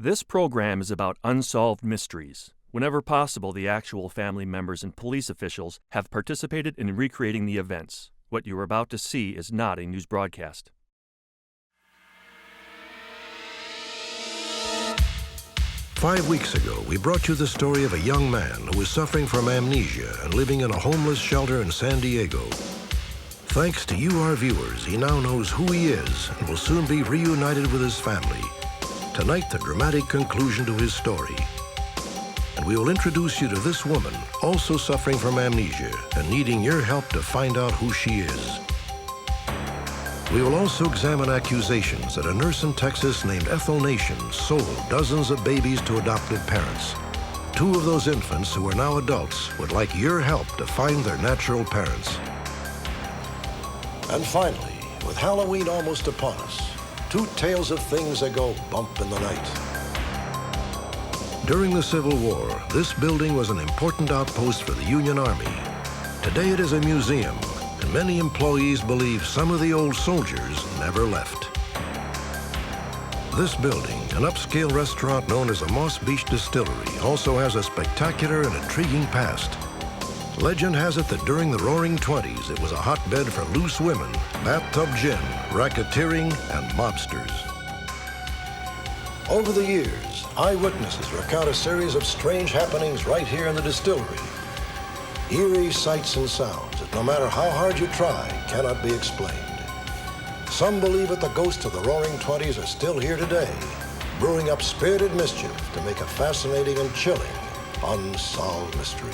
This program is about unsolved mysteries. Whenever possible, the actual family members and police officials have participated in recreating the events. What you are about to see is not a news broadcast. Five weeks ago, we brought you the story of a young man who was suffering from amnesia and living in a homeless shelter in San Diego. Thanks to you, our viewers, he now knows who he is and will soon be reunited with his family. Tonight, the dramatic conclusion to his story. And we will introduce you to this woman, also suffering from amnesia and needing your help to find out who she is. We will also examine accusations that a nurse in Texas named Ethel Nation sold dozens of babies to adoptive parents. Two of those infants, who are now adults, would like your help to find their natural parents. And finally, with Halloween almost upon us, two tales of things that go bump in the night. During the Civil War, this building was an important outpost for the Union Army. Today it is a museum, and many employees believe some of the old soldiers never left. This building, an upscale restaurant known as the Moss Beach Distillery, also has a spectacular and intriguing past. Legend has it that during the Roaring '20s, it was a hotbed for loose women, bathtub gin, racketeering, and mobsters. Over the years, eyewitnesses recount a series of strange happenings right here in the distillery. Eerie sights and sounds that, no matter how hard you try, cannot be explained. Some believe that the ghosts of the Roaring '20s are still here today, brewing up spirited mischief to make a fascinating and chilling unsolved mystery.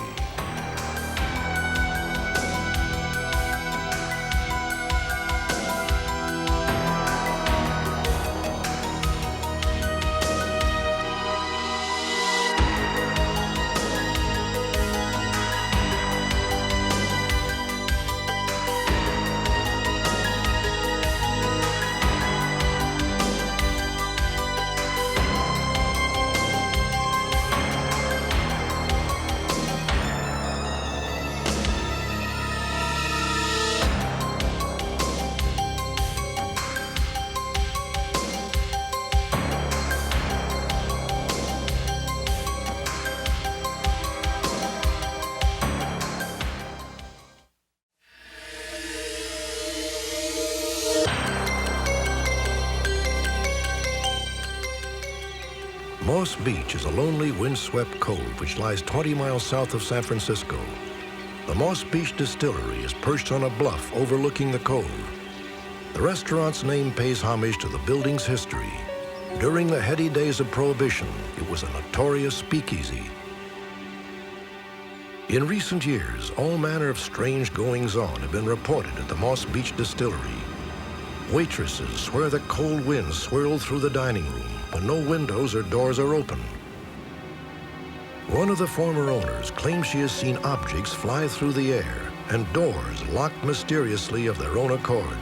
Moss Beach is a lonely, windswept cove which lies 20 miles south of San Francisco. The Moss Beach Distillery is perched on a bluff overlooking the cove. The restaurant's name pays homage to the building's history. During the heady days of Prohibition, it was a notorious speakeasy. In recent years, all manner of strange goings-on have been reported at the Moss Beach Distillery. Waitresses swear that cold winds swirl through the dining room when no windows or doors are open. One of the former owners claims she has seen objects fly through the air and doors locked mysteriously of their own accord.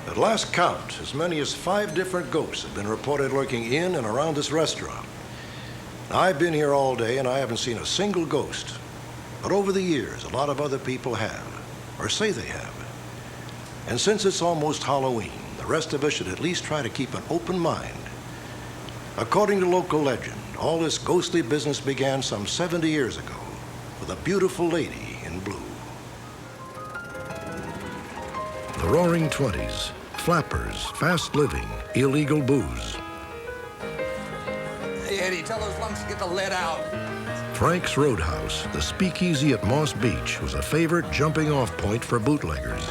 At last count, as many as 5 different ghosts have been reported lurking in and around this restaurant. Now, I've been here all day and I haven't seen a single ghost. But over the years, a lot of other people have, or say they have. And since it's almost Halloween, the rest of us should at least try to keep an open mind. According to local legend, all this ghostly business began some 70 years ago with a beautiful lady in blue. The Roaring '20s, flappers, fast living, illegal booze. Hey, Eddie, tell those lumps to get the lead out. Frank's Roadhouse, the speakeasy at Moss Beach, was a favorite jumping-off point for bootleggers.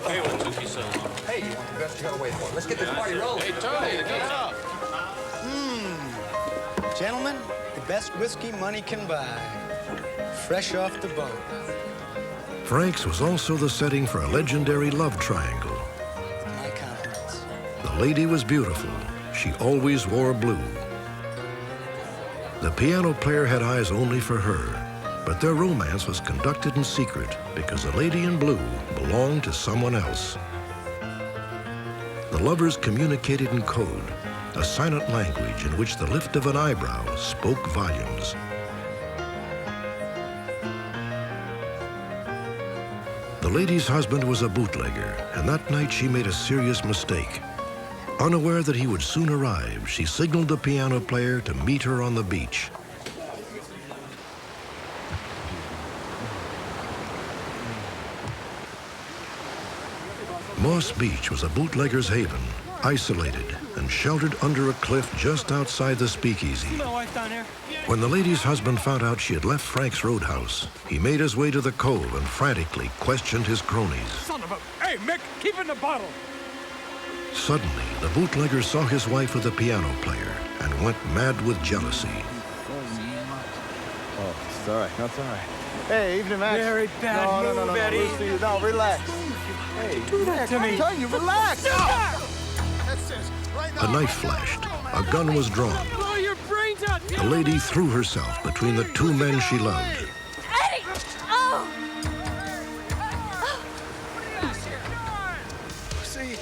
Hey, what took you so long? Hey, you want the best you gotta wait for? Let's get this party rolling. Hey, Tony, what's up? Gentlemen, the best whiskey money can buy. Fresh off the boat. Frank's was also the setting for a legendary love triangle. My compliments. The lady was beautiful. She always wore blue. The piano player had eyes only for her, but their romance was conducted in secret because the lady in blue belonged to someone else. The lovers communicated in code, a silent language in which the lift of an eyebrow spoke volumes. The lady's husband was a bootlegger, and that night she made a serious mistake. Unaware that he would soon arrive, she signaled the piano player to meet her on the beach. Moss Beach was a bootlegger's haven, isolated and sheltered under a cliff just outside the speakeasy. When the lady's husband found out she had left Frank's Roadhouse, he made his way to the cove and frantically questioned his cronies. Son of a... Hey, Mick, keep in the bottle. Suddenly, the bootlegger saw his wife with the piano player and went mad with jealousy. Oh, it's all right. That's all right. Hey, evening, Max. Very bad move, Eddie. Lucy, no, relax. Hey, Do that to me. I'm telling you, relax. A knife flashed. A gun was drawn. Blow your brains out. The lady threw herself between the two men she loved. Eddie! Oh! See?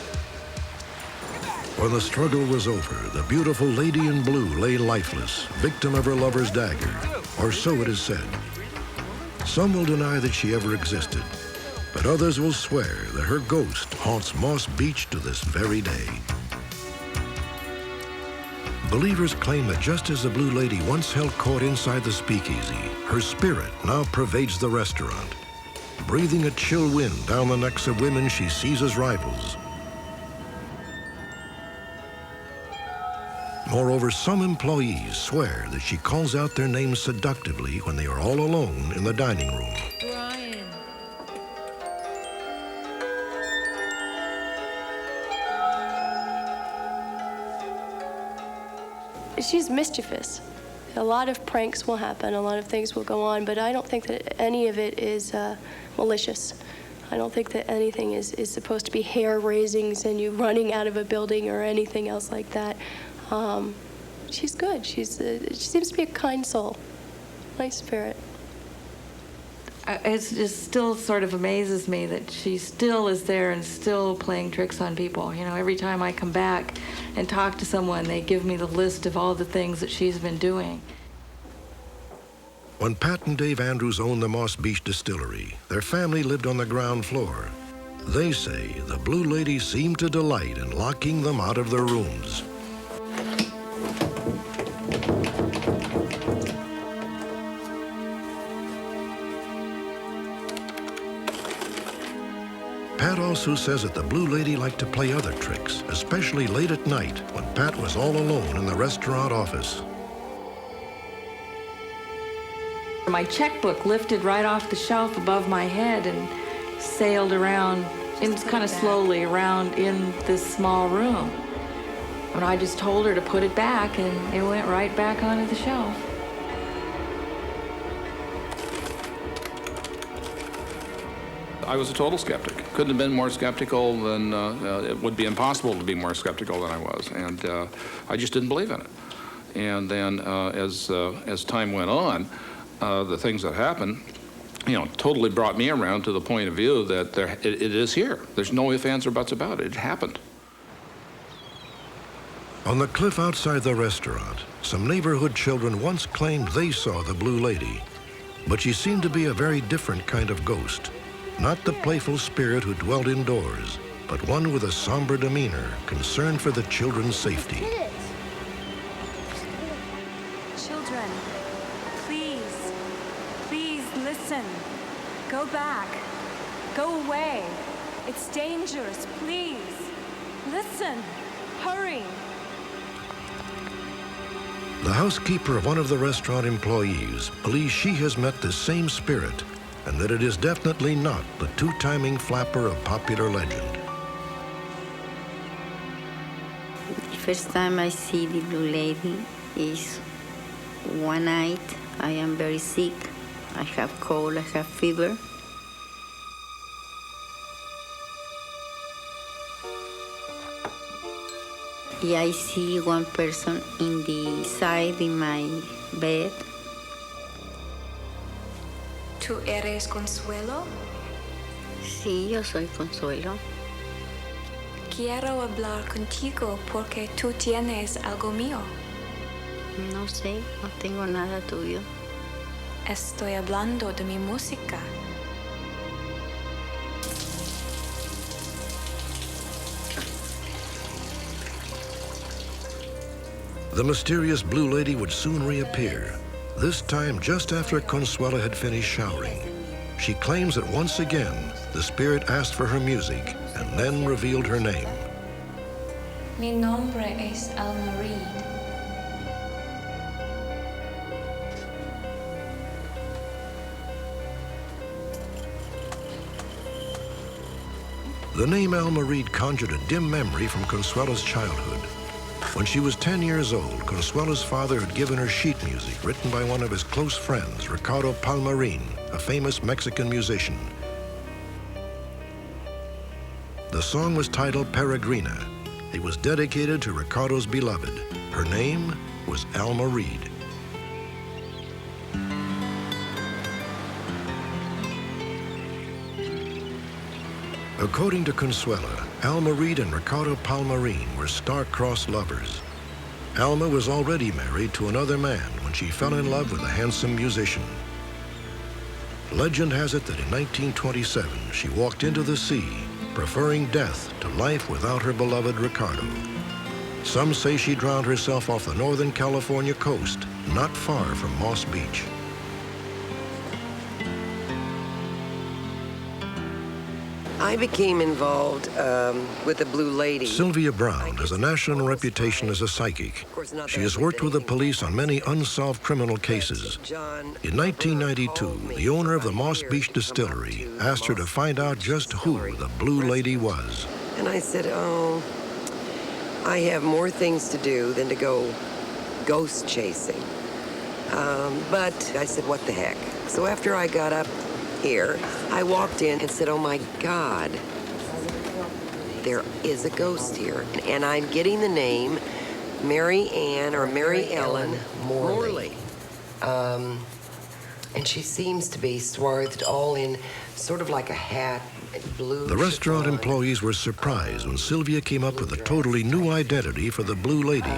When the struggle was over, the beautiful lady in blue lay lifeless, victim of her lover's dagger, or so it is said. Some will deny that she ever existed, but others will swear that her ghost haunts Moss Beach to this very day. Believers claim that just as the Blue Lady once held court inside the speakeasy, her spirit now pervades the restaurant, breathing a chill wind down the necks of women she sees as rivals. Moreover, some employees swear that she calls out their names seductively when they are all alone in the dining room. Brian. She's mischievous. A lot of pranks will happen, a lot of things will go on, but I don't think that any of it is malicious. I don't think that anything is supposed to be hair-raisings and you running out of a building or anything else like that. She's good. She seems to be a kind soul, nice spirit. It just still sort of amazes me that she still is there and still playing tricks on people. You know, every time I come back and talk to someone, they give me the list of all the things that she's been doing. When Pat and Dave Andrews owned the Moss Beach Distillery, their family lived on the ground floor. They say the Blue Lady seemed to delight in locking them out of their rooms. Pat also says that the Blue Lady liked to play other tricks, especially late at night when Pat was all alone in the restaurant office. My checkbook lifted right off the shelf above my head and sailed around, and kind of slowly around in this small room. And I just told her to put it back, and it went right back onto the shelf. I was a total skeptic. Couldn't have been more skeptical than, it would be impossible to be more skeptical than I was. And I just didn't believe in it. And then as time went on, the things that happened, you know, totally brought me around to the point of view that it is here. There's no ifs, ands, or buts about it. It happened. On the cliff outside the restaurant, some neighborhood children once claimed they saw the Blue Lady, but she seemed to be a very different kind of ghost. Not the playful spirit who dwelled indoors, but one with a somber demeanor, concerned for the children's safety. Children, please, please listen. Go back. Go away. It's dangerous. Please, listen. Hurry. The housekeeper of one of the restaurant employees believes she has met the same spirit, and that it is definitely not the two-timing flapper of popular legend. The first time I see the Blue Lady is one night. I am very sick. I have cold, I have fever. Yeah, I see one person in the side in my bed. ¿Tú eres Consuelo? Sí, yo soy Consuelo. Quiero hablar contigo porque tú tienes algo mío. No sé, no tengo nada tuyo. Estoy hablando de mi música. The mysterious blue lady would soon reappear, this time just after Consuela had finished showering. She claims that once again, the spirit asked for her music and then revealed her name. Mi nombre es Alma Reid. The name Alma Reid conjured a dim memory from Consuela's childhood. When she was 10 years old, Consuela's father had given her sheet music written by one of his close friends, Ricardo Palmarin, a famous Mexican musician. The song was titled Peregrina. It was dedicated to Ricardo's beloved. Her name was Alma Reid. According to Consuela, Alma Reid and Ricardo Palmarin were star-crossed lovers. Alma was already married to another man when she fell in love with a handsome musician. Legend has it that in 1927, she walked into the sea, preferring death to life without her beloved Ricardo. Some say she drowned herself off the Northern California coast, not far from Moss Beach. I became involved with the Blue Lady. Sylvia Brown has a national reputation as a psychic. She has worked with the police on many unsolved criminal cases. In 1992, the owner of the Moss Beach distillery asked her to find out just who the Blue Lady was. And I said, oh, I have more things to do than to go ghost chasing. But I said, what the heck? So after I got up here, I walked in and said, oh my God, there is a ghost here. And I'm getting the name Mary Ann or Mary Ellen Morley. And she seems to be swathed all in sort of like a hat, blue. The restaurant employees were surprised when Sylvia came up with a totally new identity for the Blue Lady.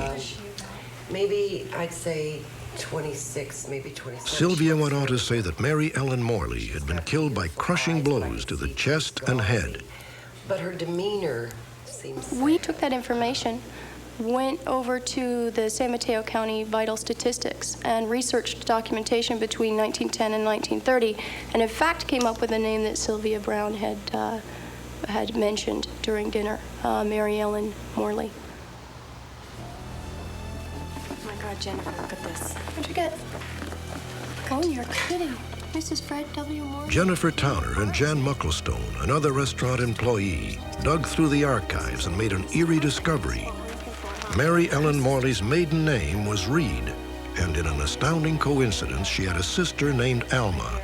Maybe I'd say 26, maybe 27. Sylvia went on to say that Mary Ellen Morley had been killed by crushing blows to the chest and head. But her demeanor seems... We took that information, went over to the San Mateo County Vital Statistics and researched documentation between 1910 and 1930, and in fact came up with a name that Sylvia Brown had mentioned during dinner, Mary Ellen Morley. Jennifer, look at this. What'd you get? Oh, you're kidding. This is Fred W. Morley. Jennifer Towner and Jan Mucklestone, another restaurant employee, dug through the archives and made an eerie discovery. Mary Ellen Morley's maiden name was Reid, and in an astounding coincidence, she had a sister named Alma.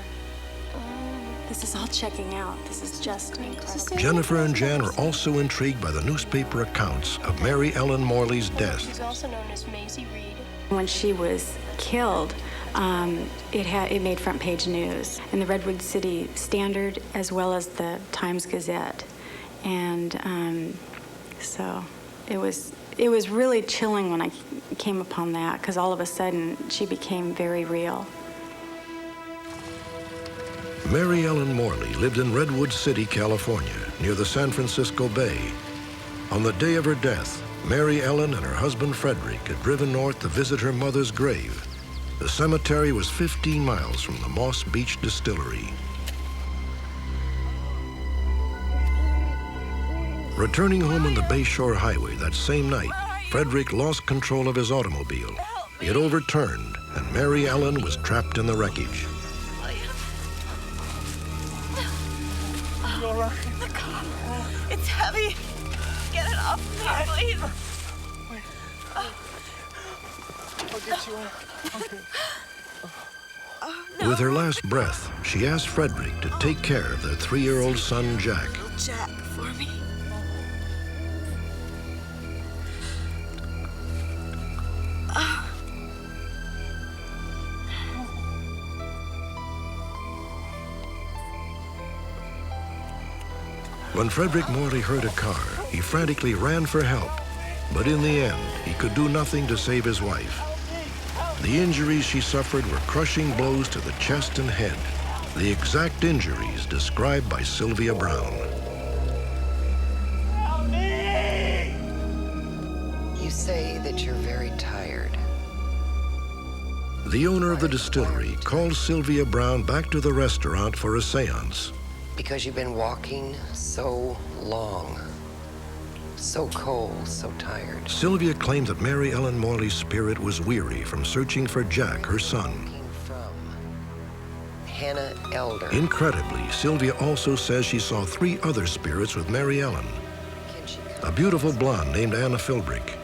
This is all checking out. This is just incredible. Jennifer and Jan were also intrigued by the newspaper accounts of Mary Ellen Morley's death. She's also known as Maisie Reid. When she was killed, it made front page news in the Redwood City Standard as well as the Times Gazette, and so it was really chilling when I came upon that, because all of a sudden she became very real. Mary Ellen Morley lived in Redwood City, California, near the San Francisco Bay. On the day of her death, Mary Ellen and her husband Frederick had driven north to visit her mother's grave. The cemetery was 15 miles from the Moss Beach distillery. Returning home on the Bayshore Highway that same night, Frederick lost control of his automobile. It overturned, and Mary Ellen was trapped in the wreckage. You all right? The car. It's heavy. Get it off me, please. Wait. I'll get you out. Okay. With her last breath, she asked Frederick to take care of their 3-year-old son, Jack. Jack, for me. When Frederick Morley heard a car, he frantically ran for help. But in the end, he could do nothing to save his wife. The injuries she suffered were crushing blows to the chest and head, the exact injuries described by Sylvia Brown. You You say that you're very tired. The owner of the distillery called Sylvia Brown back to the restaurant for a seance. Because you've been walking so long. So cold, so tired. Sylvia claimed that Mary Ellen Morley's spirit was weary from searching for Jack, her son. Hannah Elder. Incredibly, Sylvia also says she saw 3 other spirits with Mary Ellen. A beautiful blonde named Anna Philbrick,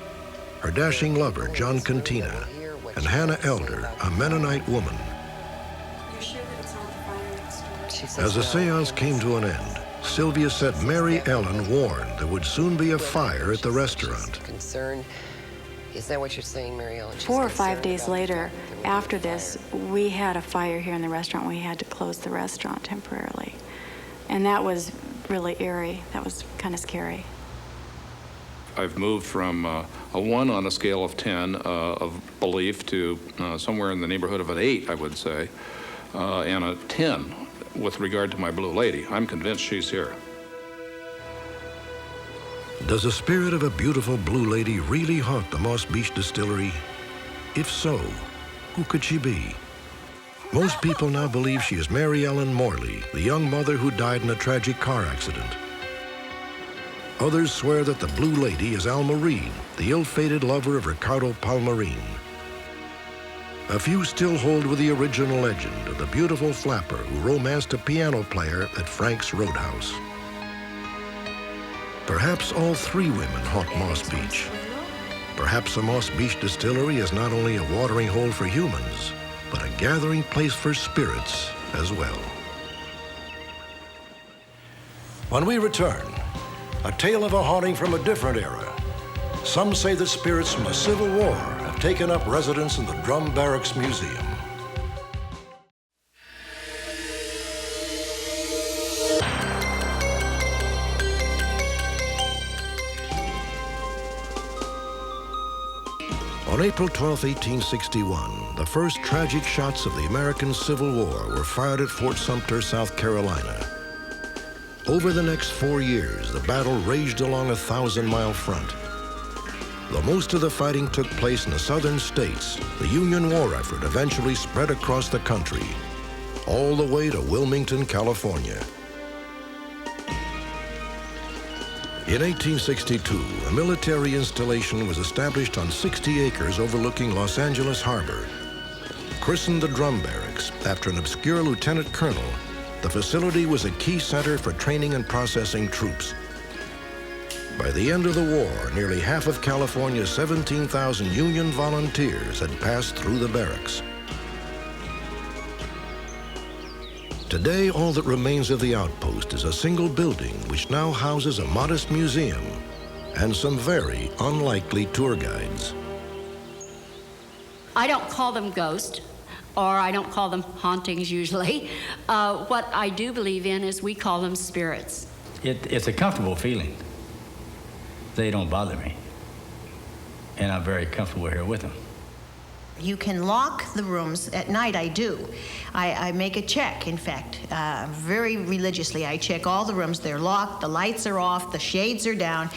her dashing lover, John Cantina, and Hannah Elder, a Mennonite woman. As the seance came to an end, Sylvia said Mary Ellen warned there would soon be a fire at the restaurant. Concerned. Is that what you're saying, Mary Ellen? 4 or 5 days later, after this, we had a fire here in the restaurant. We had to close the restaurant temporarily. And that was really eerie. That was kind of scary. I've moved from a 1 on a scale of 10 of belief to somewhere in the neighborhood of an 8, I would say, and a 10 with regard to my blue lady. I'm convinced she's here. Does the spirit of a beautiful blue lady really haunt the Moss Beach distillery? If so, who could she be? Most people now believe she is Mary Ellen Morley, the young mother who died in a tragic car accident. Others swear that the blue lady is Alma Reid, the ill-fated lover of Ricardo Palmerin. A few still hold with the original legend of the beautiful flapper who romanced a piano player at Frank's Roadhouse. Perhaps all 3 women haunt Moss Beach. Perhaps the Moss Beach distillery is not only a watering hole for humans, but a gathering place for spirits as well. When we return, a tale of a haunting from a different era. Some say that spirits from a civil war have taken up residence in the Drum Barracks Museum. On April 12, 1861, the first tragic shots of the American Civil War were fired at Fort Sumter, South Carolina. Over the next 4 years, the battle raged along a 1,000-mile front. Though most of the fighting took place in the southern states, the Union war effort eventually spread across the country, all the way to Wilmington, California. In 1862, a military installation was established on 60 acres overlooking Los Angeles Harbor. Christened the Drum Barracks after an obscure lieutenant colonel, the facility was a key center for training and processing troops. By the end of the war, nearly half of California's 17,000 Union volunteers had passed through the barracks. Today, all that remains of the outpost is a single building which now houses a modest museum and some very unlikely tour guides. I don't call them ghosts, or I don't call them hauntings usually. What I do believe in is we call them spirits. It's a comfortable feeling. They don't bother me, and I'm very comfortable here with them. You can lock the rooms. At night, I do. I make a check, in fact, very religiously. I check all the rooms. They're locked, the lights are off, the shades are down.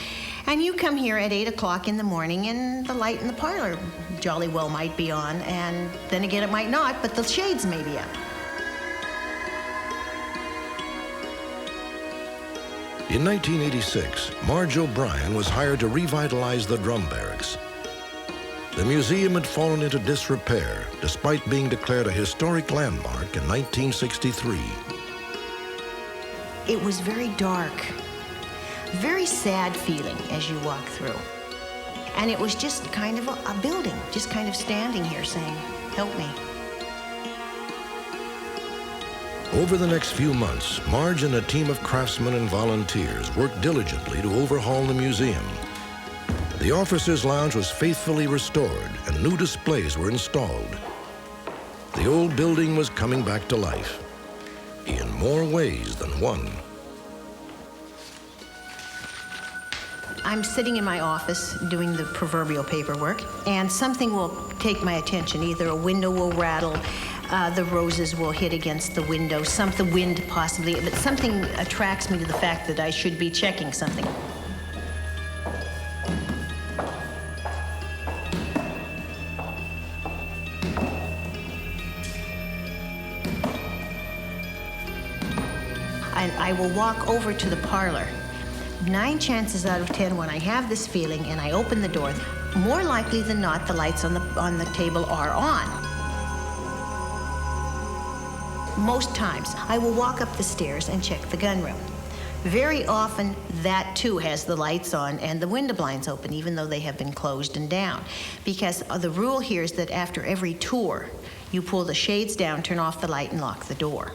And you come here at 8 o'clock in the morning, and the light in the parlor jolly well might be on, and then again it might not, but the shades may be up. In 1986, Marge O'Brien was hired to revitalize the Drum Barracks. The museum had fallen into disrepair, despite being declared a historic landmark in 1963. It was very dark, very sad feeling as you walk through. And it was just kind of a building, just kind of standing here saying, help me. Over the next few months, Marge and a team of craftsmen and volunteers worked diligently to overhaul the museum. The officers' lounge was faithfully restored and new displays were installed. The old building was coming back to life, in more ways than one. I'm sitting in my office doing the proverbial paperwork, and something will take my attention. Either a window will rattle, the roses will hit against the window, the wind possibly, but something attracts me to the fact that I should be checking something. I will walk over to the parlor. 9 chances out of 10 when I have this feeling and I open the door, more likely than not, the lights on the table are on. Most times, I will walk up the stairs and check the gun room. Very often, that too has the lights on and the window blinds open, even though they have been closed and down. Because the rule here is that after every tour, you pull the shades down, turn off the light, and lock the door.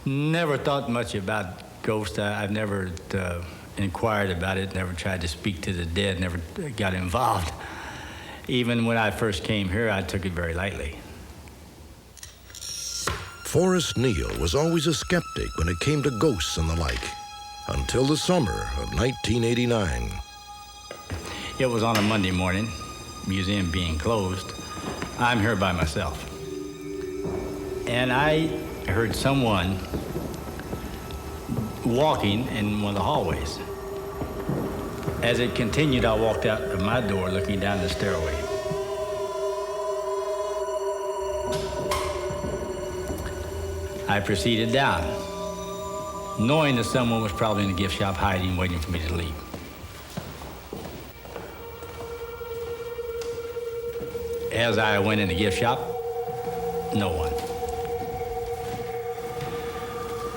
Never thought much about ghosts. I've never inquired about it, never tried to speak to the dead, never got involved. Even when I first came here, I took it very lightly. Forrest Neal was always a skeptic when it came to ghosts and the like, until the summer of 1989. It was on a Monday morning, museum being closed. I'm here by myself. And I heard someone walking in one of the hallways. As it continued, I walked out of my door looking down the stairway. I proceeded down, knowing that someone was probably in the gift shop hiding, waiting for me to leave. As I went in the gift shop, no one.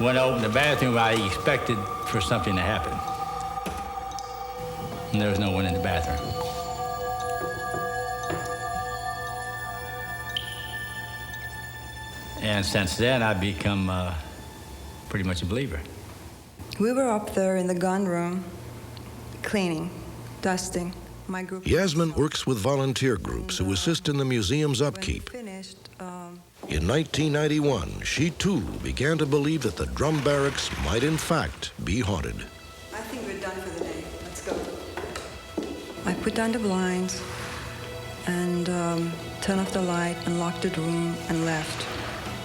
When I opened the bathroom, I expected for something to happen. And there was no one in the bathroom. And since then, I've become pretty much a believer. We were up there in the gun room, cleaning, dusting. My group. Yasmin works with volunteer groups who assist in the museum's upkeep. In 1991, she too began to believe that the drum barracks might in fact be haunted. I think we're done for the day. Let's go. I put down the blinds and turned off the light and locked the room and left.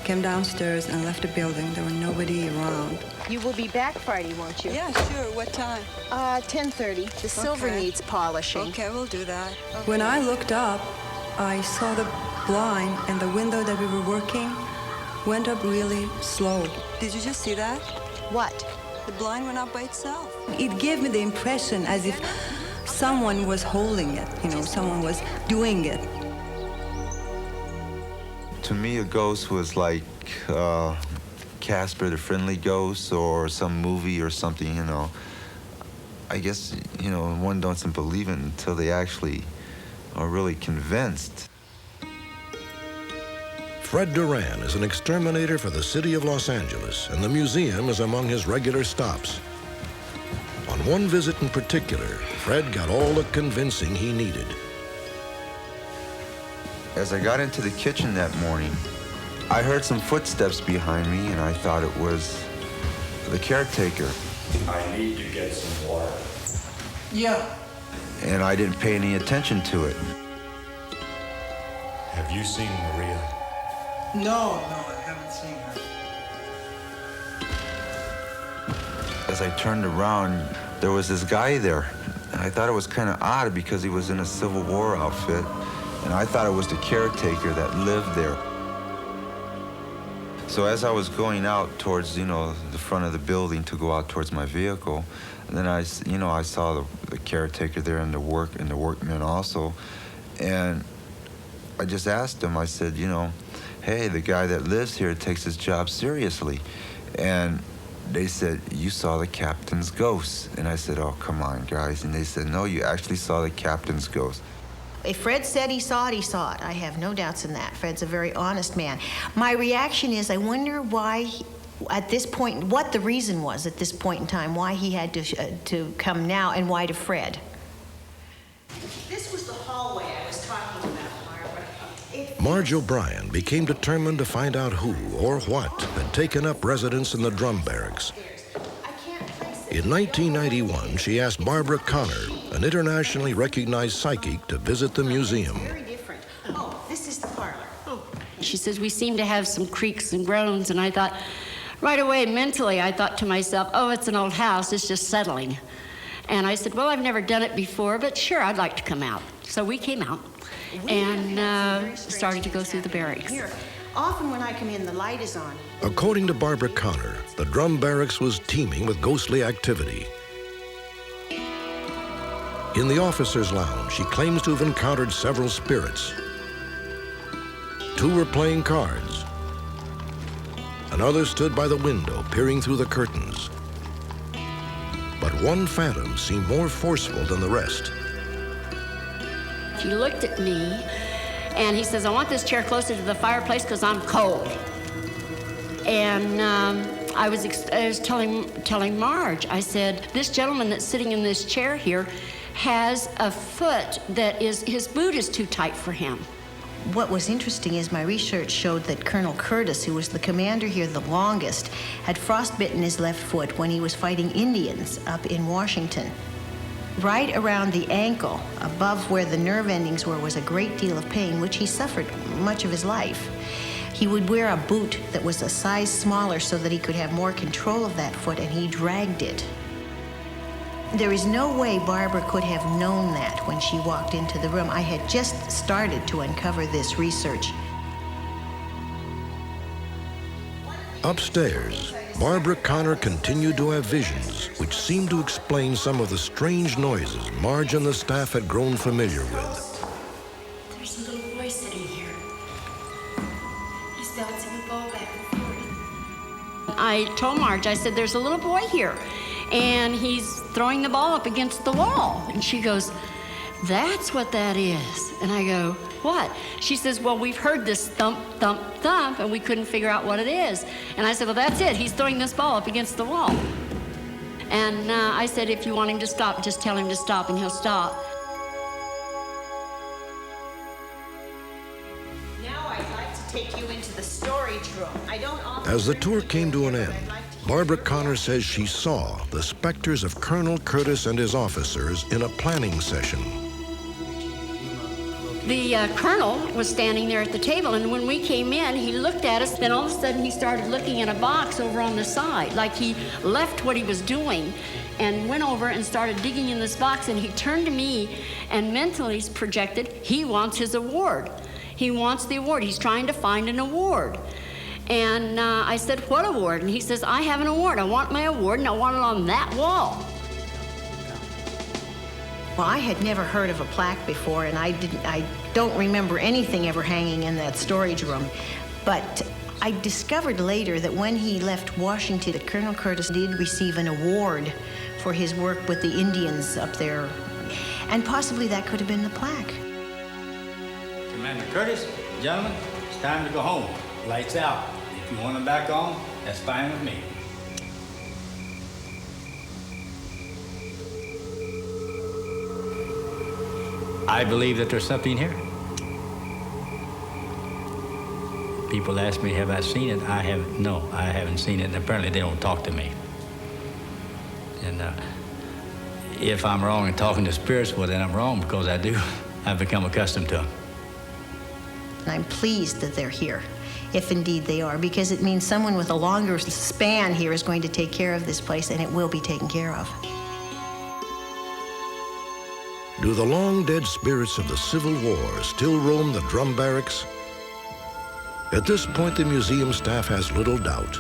Came downstairs and left the building. There was nobody around. You will be back Friday, won't you? Yeah, sure. What time? 10:30. The silver needs polishing. Okay, we'll do that. When I looked up, I saw the blind and the window that we were working went up really slow. Did you just see that? What? The blind went up by itself. It gave me the impression as if someone was holding it, someone was doing it. To me, a ghost was like Casper the Friendly Ghost or some movie or something, I guess, one doesn't believe it until they actually are really convinced. Fred Duran is an exterminator for the city of Los Angeles, and the museum is among his regular stops. On one visit in particular, Fred got all the convincing he needed. As I got into the kitchen that morning, I heard some footsteps behind me, and I thought it was the caretaker. I need to get some water. Yeah. And I didn't pay any attention to it. Have you seen Maria? No, I haven't seen her. As I turned around, there was this guy there. And I thought it was kind of odd because he was in a Civil War outfit. And I thought it was the caretaker that lived there. So as I was going out towards, the front of the building to go out towards my vehicle, and then I saw the caretaker there and the workmen also. And I just asked him, I said, hey, the guy that lives here takes his job seriously. And they said, you saw the captain's ghost. And I said, oh, come on, guys. And they said, no, you actually saw the captain's ghost. If Fred said he saw it, he saw it. I have no doubts in that. Fred's a very honest man. My reaction is, I wonder why, at this point, what the reason was at this point in time, why he had to come now, and why to Fred. This was the hallway I was talking about, Barbara. Marge O'Brien became determined to find out who or what had taken up residence in the drum barracks. In 1991, she asked Barbara Connor, an internationally recognized psychic, to visit the museum. Very different. Oh, this is the parlor. She says, we seem to have some creaks and groans, and I thought, right away, mentally, I thought to myself, oh, it's an old house, it's just settling. And I said, well, I've never done it before, but sure, I'd like to come out. So we came out and started to go through the barracks. Often when I come in, the light is on. According to Barbara Connor, the drum barracks was teeming with ghostly activity. In the officers' lounge, she claims to have encountered several spirits. 2 were playing cards. Another stood by the window, peering through the curtains. But one phantom seemed more forceful than the rest. He looked at me, and he says, I want this chair closer to the fireplace because I'm cold. And I was telling Marge, I said, this gentleman that's sitting in this chair here has a foot that is, his boot is too tight for him. What was interesting is my research showed that Colonel Curtis, who was the commander here the longest, had frostbitten his left foot when he was fighting Indians up in Washington. Right around the ankle, above where the nerve endings were, was a great deal of pain, which he suffered much of his life. He would wear a boot that was a size smaller so that he could have more control of that foot, and he dragged it. There is no way Barbara could have known that when she walked into the room. I had just started to uncover this research. Upstairs, Barbara Connor continued to have visions, which seemed to explain some of the strange noises Marge and the staff had grown familiar with. There's a little boy sitting here. He's bouncing a ball back and forth. I told Marge, I said, there's a little boy here, and he's throwing the ball up against the wall. And she goes, that's what that is. And I go, what? She says, well, we've heard this thump, thump, thump, and we couldn't figure out what it is. And I said, well, that's it. He's throwing this ball up against the wall. And I said, if you want him to stop, just tell him to stop, and he'll stop. Now I'd like to take you into the storage room. I don't often... As the tour came to an end, Barbara Connor says she saw the specters of Colonel Curtis and his officers in a planning session. The colonel was standing there at the table, and when we came in, he looked at us. Then all of a sudden, he started looking in a box over on the side, like he left what he was doing and went over and started digging in this box, and he turned to me and mentally projected, he wants his award. He wants the award. He's trying to find an award. And I said, what award? And he says, I have an award. I want my award, and I want it on that wall. Well, I had never heard of a plaque before, and I don't remember anything ever hanging in that storage room. But I discovered later that when he left Washington, that Colonel Curtis did receive an award for his work with the Indians up there. And possibly that could have been the plaque. Commander Curtis, gentlemen, it's time to go home. Lights out. If you want them back on, that's fine with me. I believe that there's something here. People ask me, have I seen it? No, I haven't seen it, and apparently they don't talk to me. And if I'm wrong in talking to spirits, well, then I'm wrong, because I do. I've become accustomed to them. And I'm pleased that they're here, if indeed they are, because it means someone with a longer span here is going to take care of this place, and it will be taken care of. Do the long-dead spirits of the Civil War still roam the drum barracks? At this point, the museum staff has little doubt.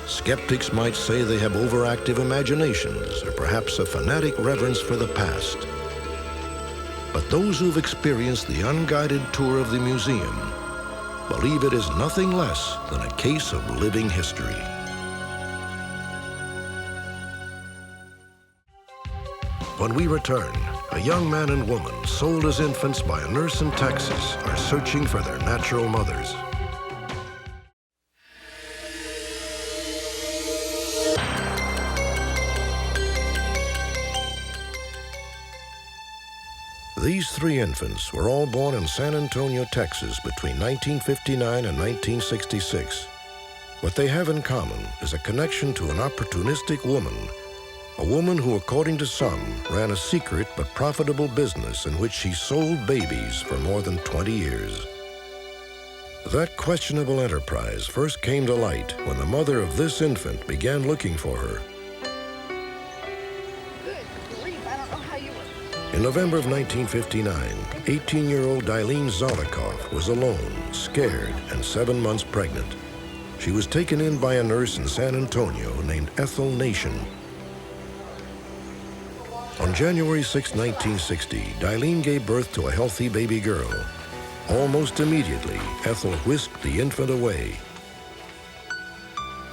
Skeptics might say they have overactive imaginations, or perhaps a fanatic reverence for the past. But those who've experienced the unguided tour of the museum believe it is nothing less than a case of living history. When we return, a young man and woman sold as infants by a nurse in Texas are searching for their natural mothers. These 3 infants were all born in San Antonio, Texas between 1959 and 1966. What they have in common is a connection to an opportunistic woman, a woman who, according to some, ran a secret but profitable business in which she sold babies for more than 20 years. That questionable enterprise first came to light when the mother of this infant began looking for her. Good grief, I don't know how you were. In November of 1959, 18-year-old Eileen Zolikoff was alone, scared, and 7 months pregnant. She was taken in by a nurse in San Antonio named Ethel Nation. On January 6, 1960, Eileen gave birth to a healthy baby girl. Almost immediately, Ethel whisked the infant away.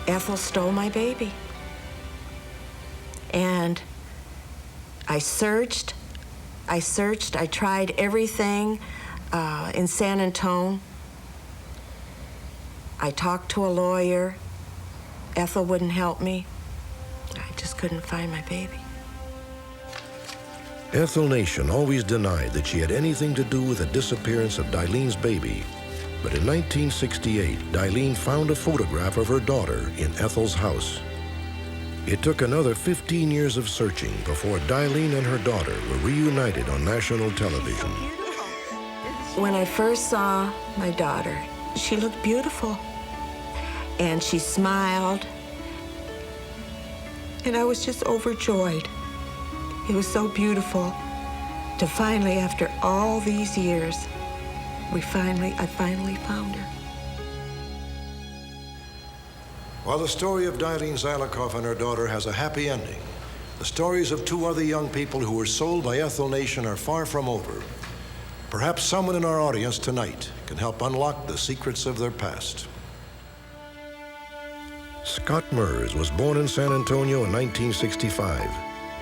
Ethel stole my baby. And I searched, I tried everything in San Antonio. I talked to a lawyer. Ethel wouldn't help me. I just couldn't find my baby. Ethel Nation always denied that she had anything to do with the disappearance of Eileen's baby. But in 1968, Eileen found a photograph of her daughter in Ethel's house. It took another 15 years of searching before Eileen and her daughter were reunited on national television. When I first saw my daughter, she looked beautiful. And she smiled. And I was just overjoyed. It was so beautiful to finally, after all these years, I finally found her. While the story of Eileen Zolikoff and her daughter has a happy ending, the stories of 2 other young people who were sold by Ethel Nation are far from over. Perhaps someone in our audience tonight can help unlock the secrets of their past. Scott Mers was born in San Antonio in 1965.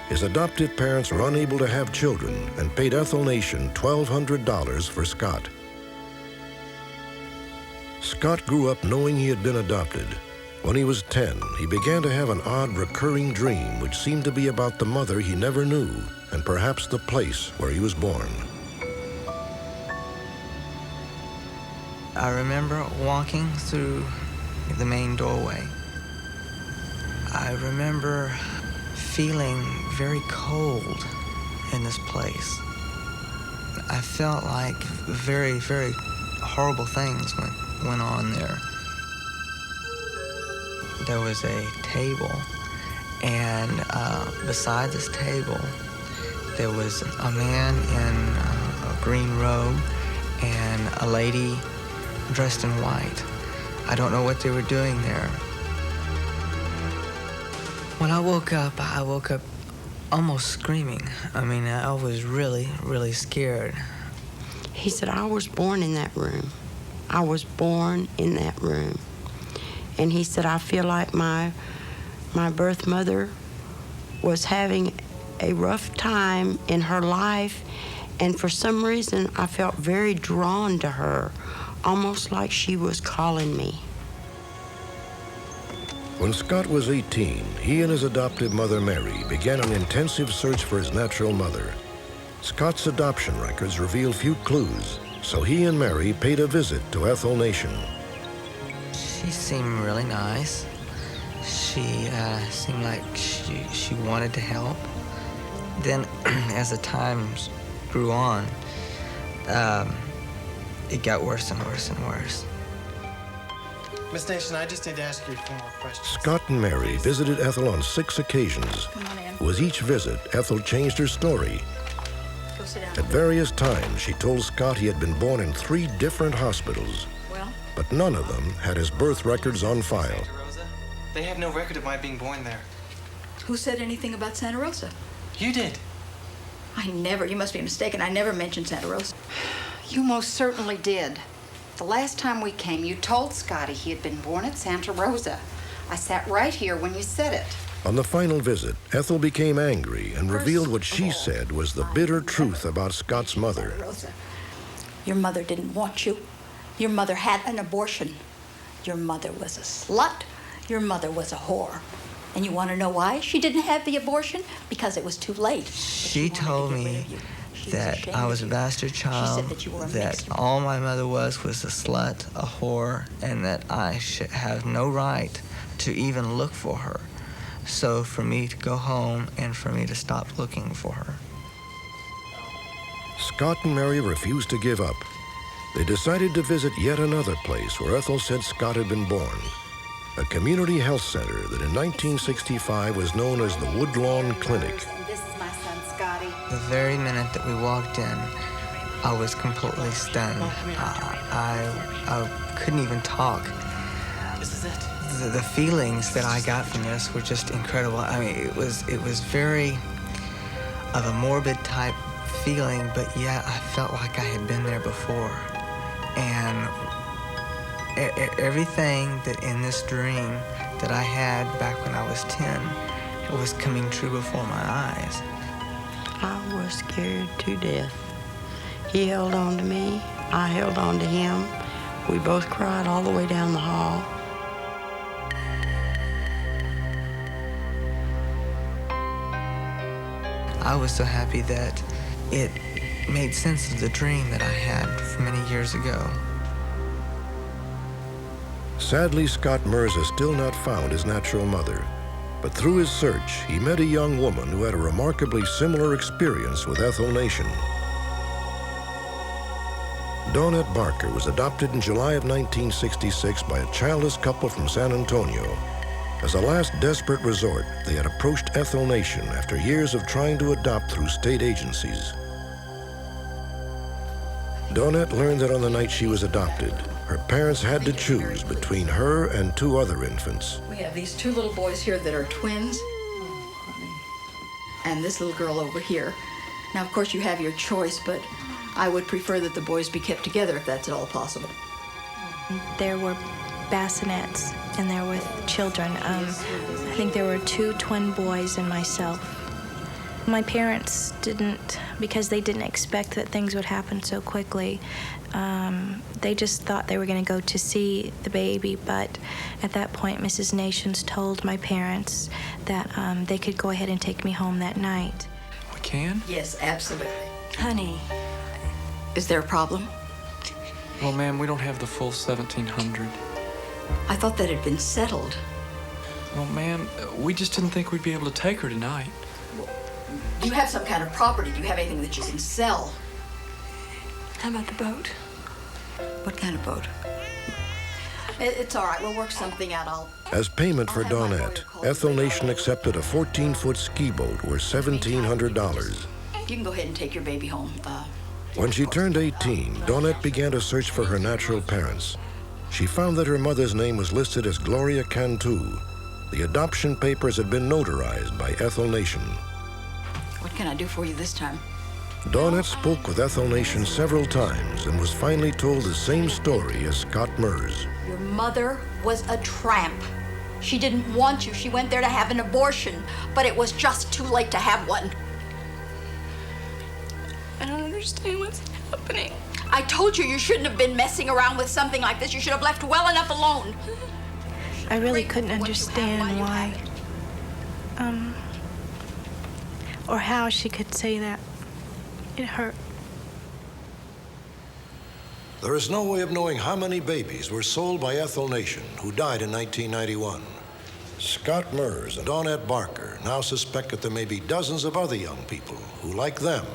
His adoptive parents were unable to have children and paid Ethel Nation $1,200 for Scott. Scott grew up knowing he had been adopted. When he was 10, he began to have an odd recurring dream which seemed to be about the mother he never knew and perhaps the place where he was born. I remember walking through the main doorway. I remember feeling very cold in this place. I felt like very, very horrible things went on there. There was a table, and beside this table, there was a man in a green robe and a lady dressed in white. I don't know what they were doing there. When I woke up almost screaming. I mean, I was really, really scared. He said, I was born in that room. I was born in that room. And he said, I feel like my birth mother was having a rough time in her life, and for some reason I felt very drawn to her, almost like she was calling me. When Scott was 18, he and his adoptive mother, Mary, began an intensive search for his natural mother. Scott's adoption records reveal few clues, so he and Mary paid a visit to Ethel Nation. She seemed really nice. She seemed like she wanted to help. Then, as the times grew on, it got worse and worse and worse. Miss Nation, I just need to ask you 4 more questions. Scott and Mary visited Ethel on 6 occasions. Come on in. With each visit, Ethel changed her story. Go sit down. At various times, she told Scott he had been born in 3 different hospitals, Well, but none of them had his birth records on file. They have no record of my being born there. Who said anything about Santa Rosa? You did. You must be mistaken. I never mentioned Santa Rosa. You most certainly did. The last time we came, you told Scotty he had been born at Santa Rosa. I sat right here when you said it. On the final visit, Ethel became angry and revealed what she said was the bitter truth about Scott's mother. Rosa, your mother didn't want you. Your mother had an abortion. Your mother was a slut. Your mother was a whore. And you want to know why she didn't have the abortion? Because it was too late. She told me that I was a bastard child, that all my mother was a slut, a whore, and that I should have no right to even look for her. So for me to go home and for me to stop looking for her. Scott and Mary refused to give up. They decided to visit yet another place where Ethel said Scott had been born, a community health center that in 1965 was known as the Woodlawn Clinic. And this is my son, Scotty. The very minute that we walked in, I was completely stunned. I couldn't even talk. This is it. The feelings that I got from this were just incredible. I mean, it was very of a morbid type feeling, but yet I felt like I had been there before. And everything that in this dream that I had back when I was 10 was coming true before my eyes. I was scared to death. He held on to me, I held on to him. We both cried all the way down the hall. I was so happy that it made sense of the dream that I had from many years ago. Sadly, Scott Mers has still not found his natural mother. But through his search, he met a young woman who had a remarkably similar experience with Ethel Nation. Dawnette Barker was adopted in July of 1966 by a childless couple from San Antonio. As a last desperate resort, they had approached Ethel Nation after years of trying to adopt through state agencies. Dawnette learned that on the night she was adopted, her parents had to choose between her and 2 other infants. We have these 2 little boys here that are twins. And this little girl over here. Now, of course, you have your choice, but I would prefer that the boys be kept together if that's at all possible. There were bassinets in there with children. I think there were 2 twin boys and myself. My parents didn't, because they didn't expect that things would happen so quickly, they just thought they were going to go to see the baby, but at that point, Mrs. Nations told my parents that they could go ahead and take me home that night. We can? Yes, absolutely. Honey. Is there a problem? Well, ma'am, we don't have the full 1,700. I thought that had been settled. Well, ma'am, we just didn't think we'd be able to take her tonight. Do you have some kind of property? Do you have anything that you can sell? How about the boat? What kind of boat? It's all right. We'll work something out. As payment for Dawnette, Ethel Nation accepted a 14-foot ski boat worth $1,700. You can go ahead and take your baby home. When she turned 18, Dawnette began to search for her natural parents. She found that her mother's name was listed as Gloria Cantu. The adoption papers had been notarized by Ethel Nation. What can I do for you this time? Dawnette spoke with Ethel Nation several times and was finally told the same story as Scott Mers. Your mother was a tramp. She didn't want you. She went there to have an abortion, but it was just too late to have one. I don't understand what's happening. I told you you shouldn't have been messing around with something like this. You should have left well enough alone. I really couldn't understand why. Or how she could say that. It hurt. There is no way of knowing how many babies were sold by Ethel Nation, who died in 1991. Scott Mers and Dawnette Barker now suspect that there may be dozens of other young people who, like them,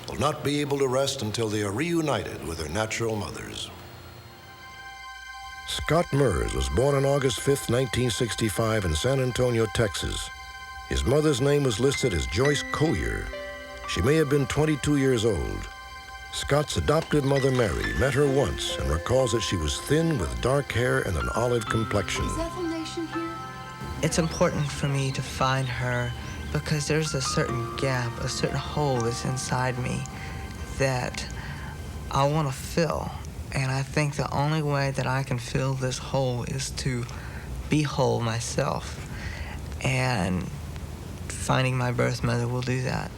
will not be able to rest until they are reunited with their natural mothers. Scott Mers was born on August 5, 1965 in San Antonio, Texas. His mother's name was listed as Joyce Collier. She may have been 22 years old. Scott's adoptive mother, Mary, met her once and recalls that she was thin with dark hair and an olive complexion. Is Ethel Nation here? It's important for me to find her because there's a certain gap, a certain hole that's inside me that I want to fill. And I think the only way that I can fill this hole is to be whole myself. And finding my birth mother will do that.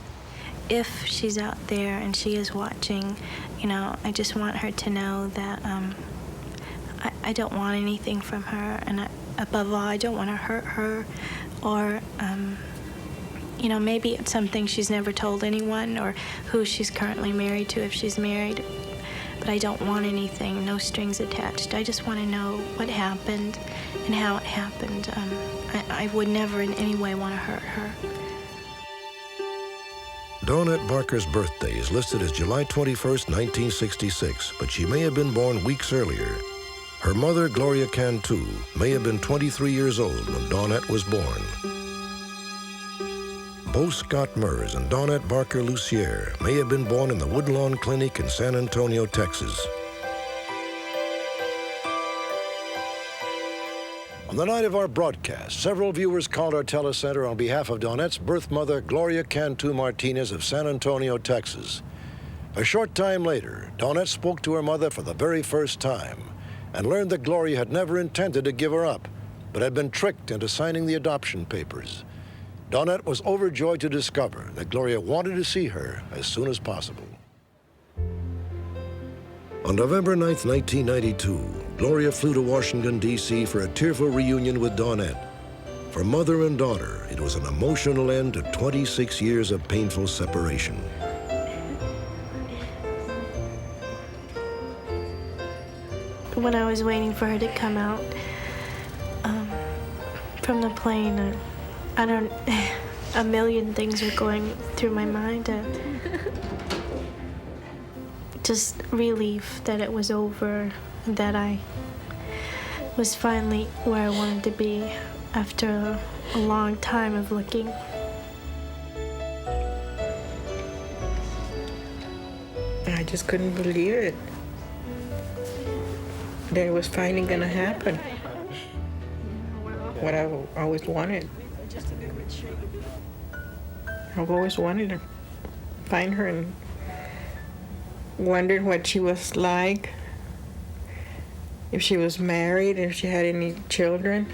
If she's out there and she is watching, I just want her to know that I don't want anything from her, and above all, I don't want to hurt her, or maybe it's something she's never told anyone, or who she's currently married to if she's married. But I don't want anything, no strings attached. I just want to know what happened and how it happened. I would never in any way want to hurt her. Dawnette Barker's birthday is listed as July 21st, 1966, but she may have been born weeks earlier. Her mother, Gloria Cantu, may have been 23 years old when Dawnette was born. both Scott Murs and Dawnette Barker Lucier may have been born in the Woodlawn Clinic in San Antonio, Texas. On the night of our broadcast, several viewers called our telecenter on behalf of Dawnette's birth mother, Gloria Cantu Martinez of San Antonio, Texas. A short time later, Dawnette spoke to her mother for the very first time and learned that Gloria had never intended to give her up, but had been tricked into signing the adoption papers. Dawnette was overjoyed to discover that Gloria wanted to see her as soon as possible. On November 9, 1992, Gloria flew to Washington, D.C. for a tearful reunion with Dawnette. For mother and daughter, it was an emotional end to 26 years of painful separation. When I was waiting for her to come out from the plane, a million things were going through my mind. Just relief that it was over, that I was finally where I wanted to be after a long time of looking. I just couldn't believe it, that it was finally going to happen. What I always wanted. I've always wanted to find her and wondered what she was like, if she was married, if she had any children.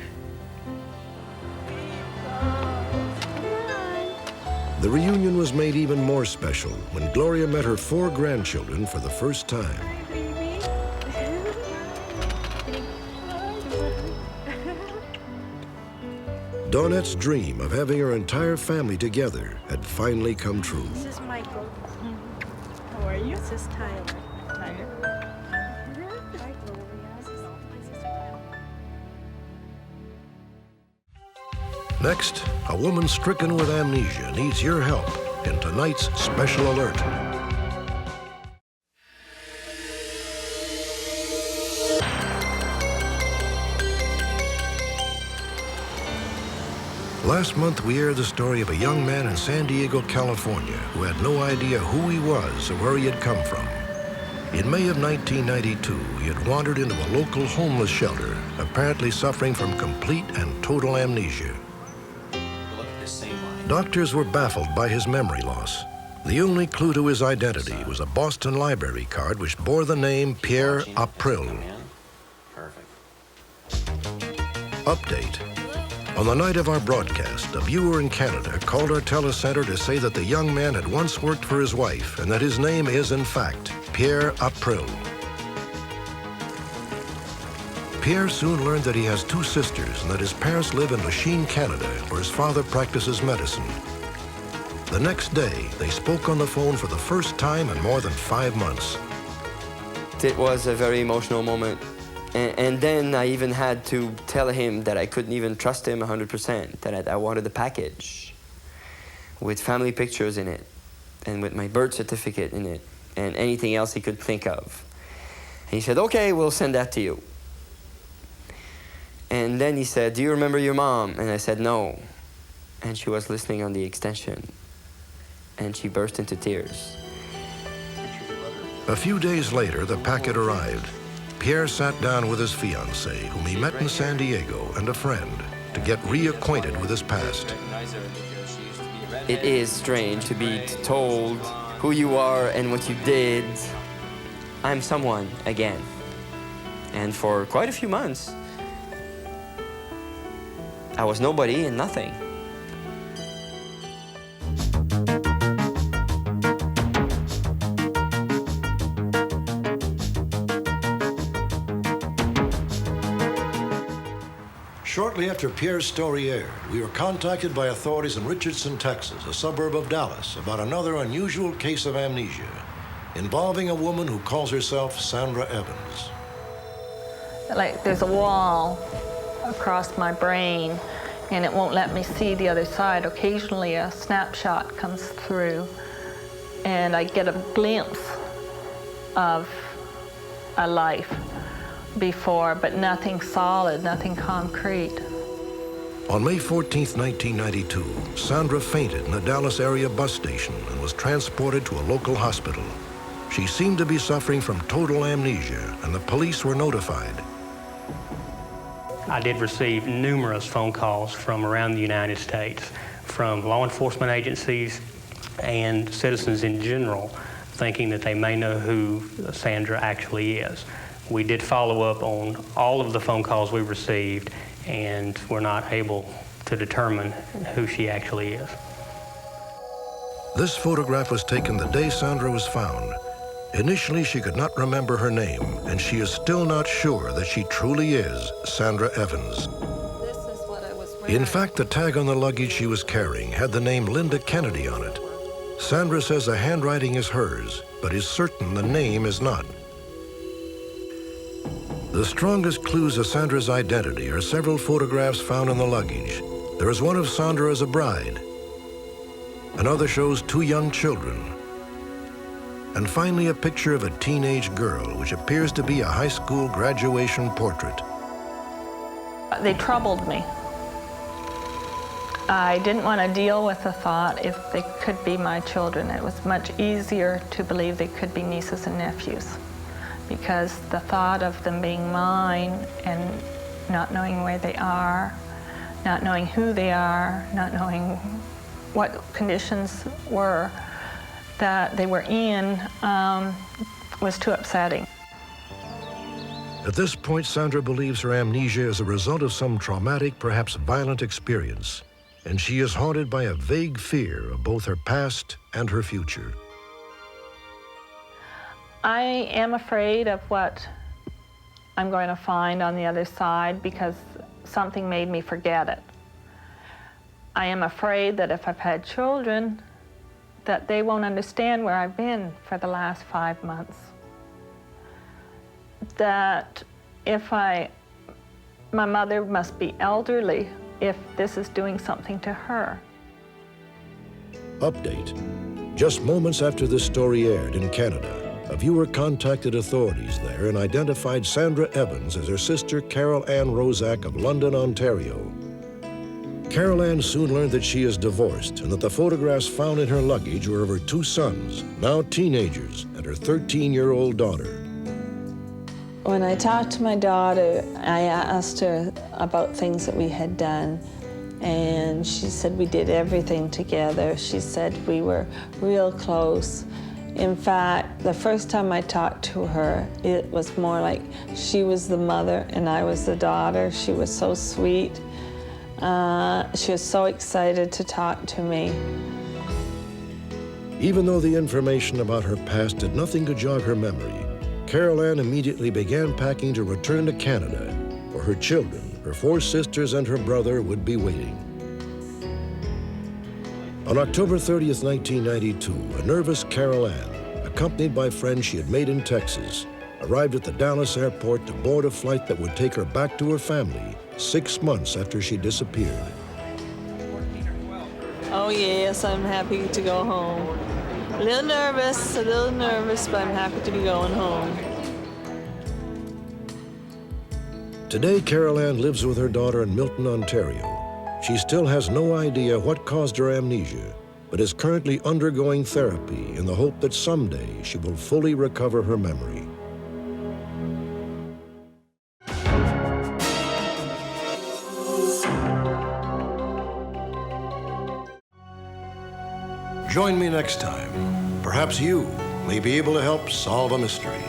The reunion was made even more special when Gloria met her 4 grandchildren for the first time. Dawnette's dream of having her entire family together had finally come true. This is Michael. How are you? This is Tyler. Next, a woman stricken with amnesia needs your help in tonight's Special Alert. Last month, we aired the story of a young man in San Diego, California, who had no idea who he was or where he had come from. In May of 1992, he had wandered into a local homeless shelter, apparently suffering from complete and total amnesia. Doctors were baffled by his memory loss. The only clue to his identity was a Boston library card which bore the name Pierre April. Update. On the night of our broadcast, a viewer in Canada called our telecenter to say that the young man had once worked for his wife and that his name is, in fact, Pierre April. Pierre soon learned that he has 2 sisters and that his parents live in Lachine, Canada, where his father practices medicine. The next day, they spoke on the phone for the first time in more than 5 months. It was a very emotional moment. And then I even had to tell him that I couldn't even trust him 100%, that I wanted a package with family pictures in it and with my birth certificate in it and anything else he could think of. And he said, okay, we'll send that to you. And then he said, do you remember your mom? And I said, no. And she was listening on the extension. And she burst into tears. A few days later, the packet arrived. Pierre sat down with his fiancée, whom he met in San Diego, and a friend, to get reacquainted with his past. It is strange to be told who you are and what you did. I'm someone again. And for quite a few months, I was nobody and nothing. Shortly after Pierre's story aired, we were contacted by authorities in Richardson, Texas, a suburb of Dallas, about another unusual case of amnesia involving a woman who calls herself Sandra Evans. Like there's a wall across my brain and it won't let me see the other side. Occasionally a snapshot comes through and I get a glimpse of a life before, but nothing solid, nothing concrete. On May 14, 1992, Sandra fainted in a Dallas area bus station and was transported to a local hospital. She seemed to be suffering from total amnesia, and the police were notified. I did receive numerous phone calls from around the United States, from law enforcement agencies and citizens in general, thinking that they may know who Sandra actually is. We did follow up on all of the phone calls we received, and we're not able to determine who she actually is. This photograph was taken the day Sandra was found. Initially, she could not remember her name, and she is still not sure that she truly is Sandra Evans. In fact, the tag on the luggage she was carrying had the name Linda Kennedy on it. Sandra says the handwriting is hers, but is certain the name is not. The strongest clues of Sandra's identity are several photographs found in the luggage. There is one of Sandra as a bride. Another shows 2 young children. And finally, a picture of a teenage girl, which appears to be a high school graduation portrait. They troubled me. I didn't want to deal with the thought if they could be my children. It was much easier to believe they could be nieces and nephews, because the thought of them being mine and not knowing where they are, not knowing who they are, not knowing what conditions were that they were in was too upsetting. At this point, Sandra believes her amnesia is a result of some traumatic, perhaps violent experience, and she is haunted by a vague fear of both her past and her future. I am afraid of what I'm going to find on the other side, because something made me forget it. I am afraid that if I've had children, that they won't understand where I've been for the last 5 months. That if my mother must be elderly if this is doing something to her. Update. Just moments after this story aired in Canada, a viewer contacted authorities there and identified Sandra Evans as her sister Carol Ann Rozak of London, Ontario. Carol Ann soon learned that she is divorced and that the photographs found in her luggage were of her 2 sons, now teenagers, and her 13-year-old daughter. When I talked to my daughter, I asked her about things that we had done, and she said we did everything together. She said we were real close. In fact, the first time I talked to her, it was more like she was the mother and I was the daughter. She was so sweet. She was so excited to talk to me. Even though the information about her past did nothing to jog her memory, Carol Ann immediately began packing to return to Canada, where her children, her 4 sisters, and her brother would be waiting. On October 30th, 1992, a nervous Carol Ann, accompanied by friends she had made in Texas, arrived at the Dallas airport to board a flight that would take her back to her family 6 months after she disappeared. Oh yes, I'm happy to go home. A little nervous, but I'm happy to be going home. Today, Carol Ann lives with her daughter in Milton, Ontario. She still has no idea what caused her amnesia, but is currently undergoing therapy in the hope that someday she will fully recover her memory. Join me next time. Perhaps you may be able to help solve a mystery.